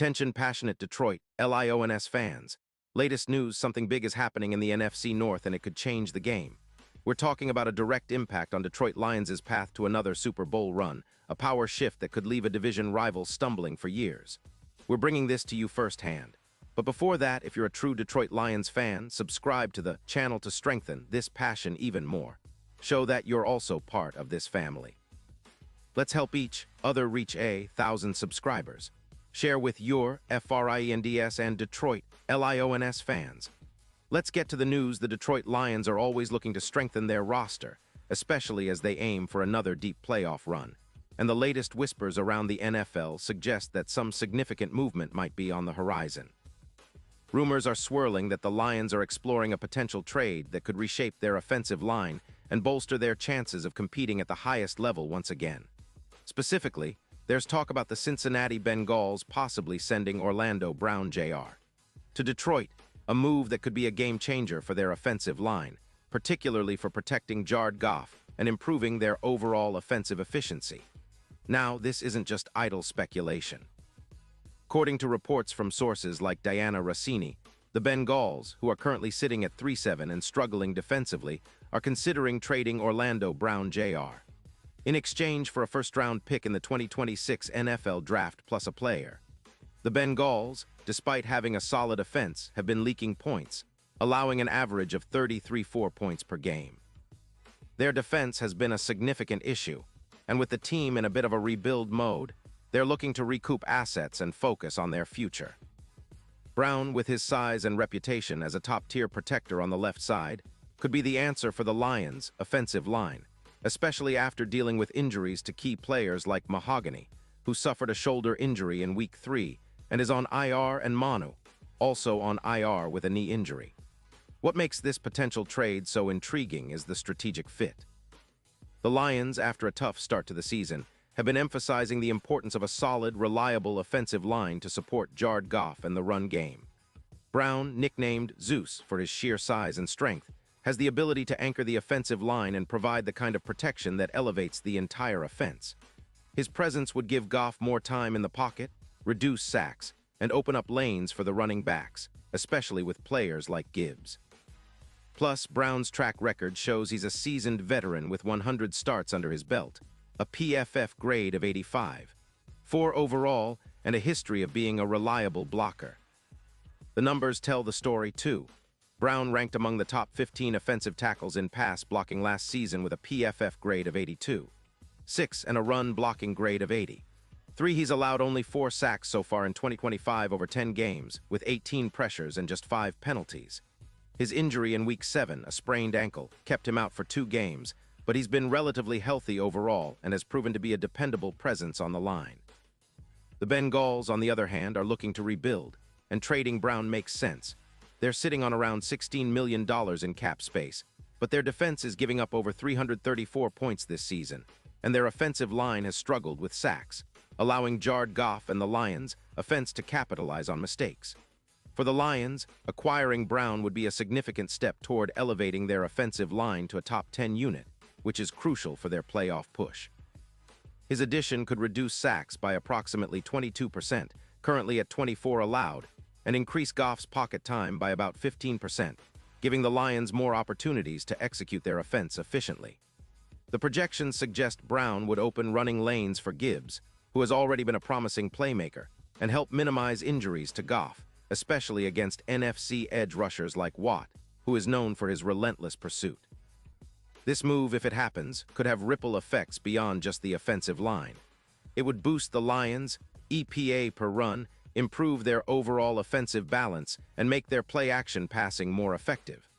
Attention passionate Detroit, LIONS fans. Latest news, something big is happening in the NFC North and it could change the game. We're talking about a direct impact on Detroit Lions' path to another Super Bowl run, a power shift that could leave a division rival stumbling for years. We're bringing this to you firsthand. But before that, if you're a true Detroit Lions fan, subscribe to the channel to strengthen this passion even more. Show that you're also part of this family. Let's help each other reach 1,000 subscribers. Share with your FRIENDS and Detroit LIONS fans. Let's get to the news. The Detroit Lions are always looking to strengthen their roster, especially as they aim for another deep playoff run. And the latest whispers around the NFL suggest that some significant movement might be on the horizon. Rumors are swirling that the Lions are exploring a potential trade that could reshape their offensive line and bolster their chances of competing at the highest level once again. Specifically, there's talk about the Cincinnati Bengals possibly sending Orlando Brown Jr. to Detroit, a move that could be a game-changer for their offensive line, particularly for protecting Jared Goff and improving their overall offensive efficiency. Now, this isn't just idle speculation. According to reports from sources like Diana Rossini, the Bengals, who are currently sitting at 3-7 and struggling defensively, are considering trading Orlando Brown Jr. in exchange for a first-round pick in the 2026 NFL Draft plus a player. The Bengals, despite having a solid offense, have been leaking points, allowing an average of 33.4 points per game. Their defense has been a significant issue, and with the team in a bit of a rebuild mode, they're looking to recoup assets and focus on their future. Brown, with his size and reputation as a top-tier protector on the left side, could be the answer for the Lions' offensive line, especially after dealing with injuries to key players like Mahogany, who suffered a shoulder injury in Week 3 and is on IR, and Manu, also on IR with a knee injury. What makes this potential trade so intriguing is the strategic fit. The Lions, after a tough start to the season, have been emphasizing the importance of a solid, reliable offensive line to support Jared Goff and the run game. Brown, nicknamed Zeus for his sheer size and strength, has the ability to anchor the offensive line and provide the kind of protection that elevates the entire offense. His presence would give Goff more time in the pocket, reduce sacks, and open up lanes for the running backs, especially with players like Gibbs. Plus, Brown's track record shows he's a seasoned veteran with 100 starts under his belt, a PFF grade of 85, 4 overall, and a history of being a reliable blocker. The numbers tell the story too. Brown ranked among the top 15 offensive tackles in pass blocking last season with a PFF grade of 82, 6 and a run blocking grade of 80. 3, he's allowed only 4 sacks so far in 2025 over 10 games, with 18 pressures and just 5 penalties. His injury in Week 7, a sprained ankle, kept him out for 2 games, but he's been relatively healthy overall and has proven to be a dependable presence on the line. The Bengals, on the other hand, are looking to rebuild, and trading Brown makes sense. They're sitting on around $16 million in cap space, but their defense is giving up over 334 points this season, and their offensive line has struggled with sacks, allowing Jared Goff and the Lions' offense to capitalize on mistakes. For the Lions, acquiring Brown would be a significant step toward elevating their offensive line to a top 10 unit, which is crucial for their playoff push. His addition could reduce sacks by approximately 22%, currently at 24 allowed, and increase Goff's pocket time by about 15%, giving the Lions more opportunities to execute their offense efficiently. The projections suggest Brown would open running lanes for Gibbs, who has already been a promising playmaker, and help minimize injuries to Goff, especially against NFC edge rushers like Watt, who is known for his relentless pursuit. This move, if it happens, could have ripple effects beyond just the offensive line. It would boost the Lions' EPA per run, improve their overall offensive balance, and make their play-action passing more effective.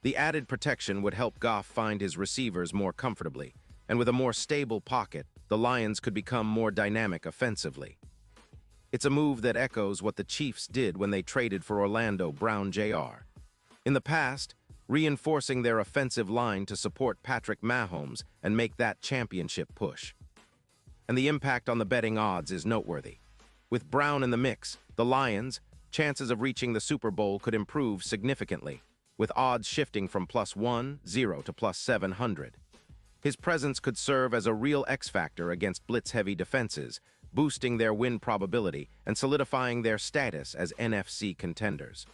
The added protection would help Goff find his receivers more comfortably, and with a more stable pocket, the Lions could become more dynamic offensively. It's a move that echoes what the Chiefs did when they traded for Orlando Brown Jr. in the past, reinforcing their offensive line to support Patrick Mahomes and make that championship push. And the impact on the betting odds is noteworthy. With Brown in the mix, the Lions' chances of reaching the Super Bowl could improve significantly, with odds shifting from +1-0 to +700. His presence could serve as a real X-factor against blitz-heavy defenses, boosting their win probability and solidifying their status as NFC contenders.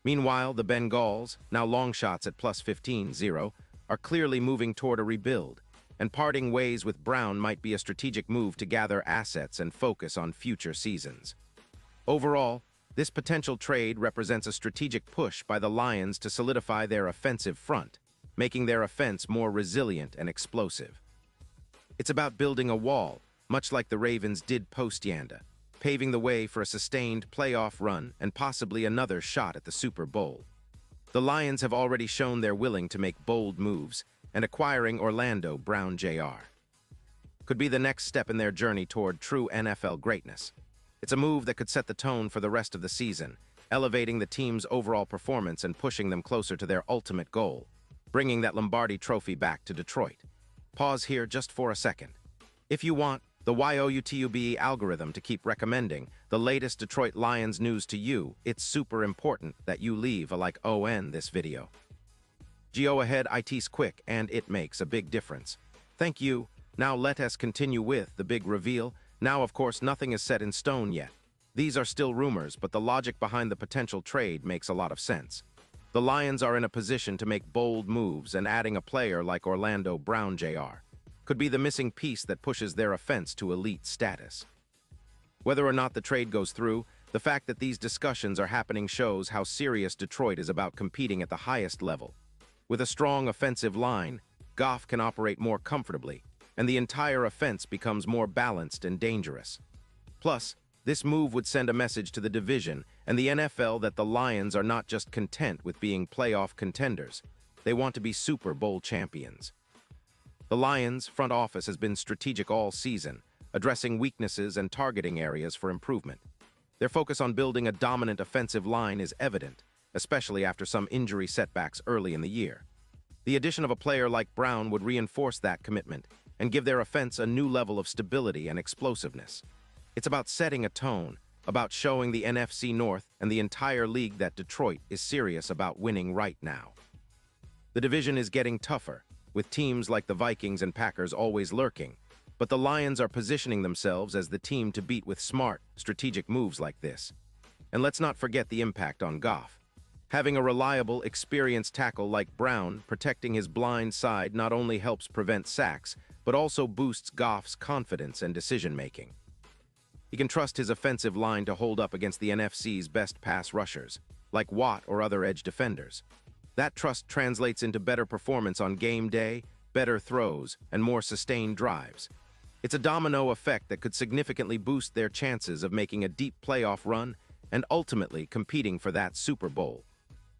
Meanwhile, the Bengals, now long shots at plus 15-0, are clearly moving toward a rebuild, and parting ways with Brown might be a strategic move to gather assets and focus on future seasons. Overall, this potential trade represents a strategic push by the Lions to solidify their offensive front, making their offense more resilient and explosive. It's about building a wall, much like the Ravens did post-Yanda, paving the way for a sustained playoff run and possibly another shot at the Super Bowl. The Lions have already shown they're willing to make bold moves, and acquiring Orlando Brown Jr. could be the next step in their journey toward true NFL greatness. It's a move that could set the tone for the rest of the season, elevating the team's overall performance and pushing them closer to their ultimate goal, bringing that Lombardi trophy back to Detroit. Pause here just for a second. If you want the YouTube algorithm to keep recommending the latest Detroit Lions news to you, it's super important that you leave a like on this video. Go ahead, it's quick and it makes a big difference. Thank you. Now let us continue with the big reveal. Now, of course, nothing is set in stone yet. These are still rumors, but the logic behind the potential trade makes a lot of sense. The Lions are in a position to make bold moves, and adding a player like Orlando Brown Jr. could be the missing piece that pushes their offense to elite status. Whether or not the trade goes through, the fact that these discussions are happening shows how serious Detroit is about competing at the highest level. With a strong offensive line, Goff can operate more comfortably, and the entire offense becomes more balanced and dangerous. Plus, this move would send a message to the division and the NFL that the Lions are not just content with being playoff contenders. They want to be Super Bowl champions. The Lions' front office has been strategic all season, addressing weaknesses and targeting areas for improvement. Their focus on building a dominant offensive line is evident, especially after some injury setbacks early in the year. The addition of a player like Brown would reinforce that commitment and give their offense a new level of stability and explosiveness. It's about setting a tone, about showing the NFC North and the entire league that Detroit is serious about winning right now. The division is getting tougher, with teams like the Vikings and Packers always lurking, but the Lions are positioning themselves as the team to beat with smart, strategic moves like this. And let's not forget the impact on Goff. Having a reliable, experienced tackle like Brown protecting his blind side not only helps prevent sacks, but also boosts Goff's confidence and decision-making. He can trust his offensive line to hold up against the NFC's best pass rushers, like Watt or other edge defenders. That trust translates into better performance on game day, better throws, and more sustained drives. It's a domino effect that could significantly boost their chances of making a deep playoff run and ultimately competing for that Super Bowl.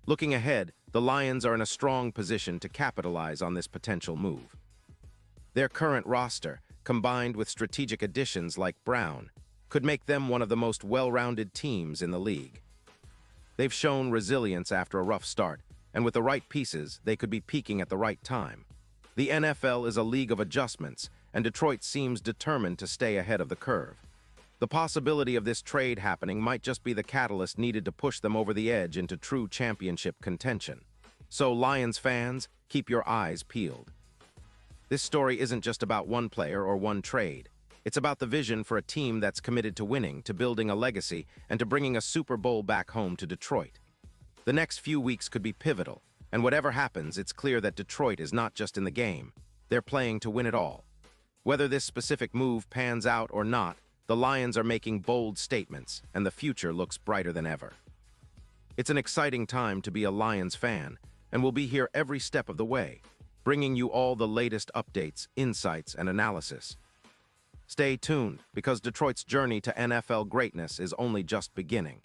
Looking ahead, the Lions are in a strong position to capitalize on this potential move. Their current roster, combined with strategic additions like Brown, could make them one of the most well-rounded teams in the league. They've shown resilience after a rough start, and with the right pieces, they could be peaking at the right time. The NFL is a league of adjustments, and Detroit seems determined to stay ahead of the curve. The possibility of this trade happening might just be the catalyst needed to push them over the edge into true championship contention. So, Lions fans, keep your eyes peeled. This story isn't just about one player or one trade. It's about the vision for a team that's committed to winning, to building a legacy, and to bringing a Super Bowl back home to Detroit. The next few weeks could be pivotal, and whatever happens, it's clear that Detroit is not just in the game. They're playing to win it all. Whether this specific move pans out or not, the Lions are making bold statements, and the future looks brighter than ever. It's an exciting time to be a Lions fan, and we'll be here every step of the way, bringing you all the latest updates, insights, and analysis. Stay tuned, because Detroit's journey to NFL greatness is only just beginning.